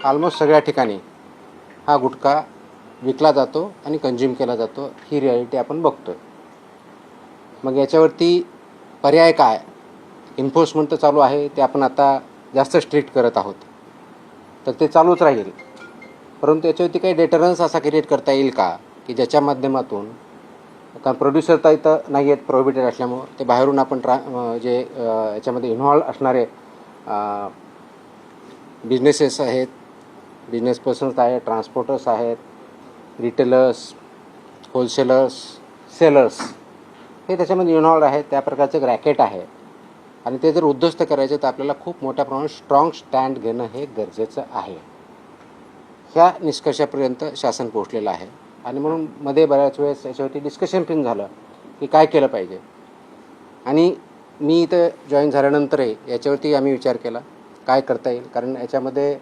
Almost सगळ्या ठिकाणी हा गुटखा विकला जातो आणि कंझ्युम केला जातो, ही रिॲलिटी आपण बघतो. मग याच्यावरती पर्याय काय? इन्फोर्समेंट तर चालू आहे, ते आपण आता जास्त स्ट्रिक्ट करत आहोत, तर ते चालूच राहील. परंतु याच्यावरती काही डेटरन्स असा क्रिएट करता येईल का की ज्याच्या माध्यमातून, कारण प्रोड्युसर तर इथं नाही आहेत प्रोहिबिटेड असल्यामुळं, ते बाहेरून आपण जे याच्यामध्ये इन्व्हॉल्व असणारे बिझनेसेस आहेत, बिझनेस पर्सन्स आहेत, ट्रान्सपोर्टर्स आहेत, रिटेलर्स, होलसेलर्स, सेलर्स, हे त्याच्यामध्ये इन्व्हॉल्व आहेत. त्या प्रकारचं एक रॅकेट आहे आणि ते जर उद्ध्वस्त करायचं तर आपल्याला खूप मोठ्या प्रमाणात स्ट्रॉंग स्टँड घेणं हे गरजेचं आहे. ह्या निष्कर्षापर्यंत शासन पोहोचलेलं आहे आणि म्हणून मध्ये बऱ्याच वेळेस याच्यावरती डिस्कशन पण झालं की काय केलं पाहिजे. आणि मी इथं जॉईन झाल्यानंतरही याच्यावरती आम्ही विचार केला काय करता येईल, कारण याच्यामध्ये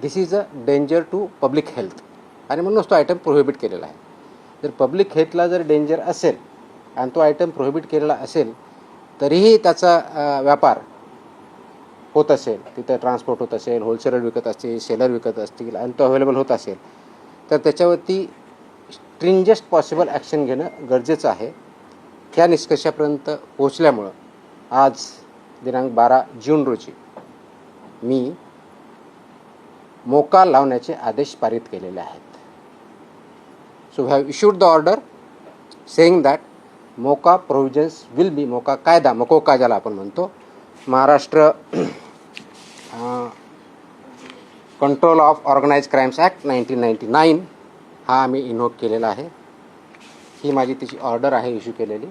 this is a danger to public health आणि म्हणूनच तो आयटम प्रोहिबिट केलेला आहे. जर पब्लिक हेल्थला जर डेंजर असेल आणि तो आयटम प्रोहिबिट केलेला असेल तरीही त्याचा व्यापार होत असेल, तिथं ट्रान्सपोर्ट होत असेल, होलसेलर विकत असतील, सेलर विकत असतील आणि तो अवेलेबल होत असेल, तर त्याच्यावरती स्ट्रिंजेस्ट पॉसिबल ॲक्शन घेणं गरजेचं आहे. त्या निष्कर्षापर्यंत पोहोचल्यामुळं आज दिनांक 12 जून रोजी मी मोका लावण्याचे आदेश पारित केलेले आहेत. So we have issued the order saying that MCOCA provisions will be, MCOCA कायदा, मकोका ज्याला आपण म्हणतो, Maharashtra control of organise crimes act 1999 हा आम्ही इन्व्होक केलेला आहे. ही माझी तिची ऑर्डर आहे इश्यू केलेली.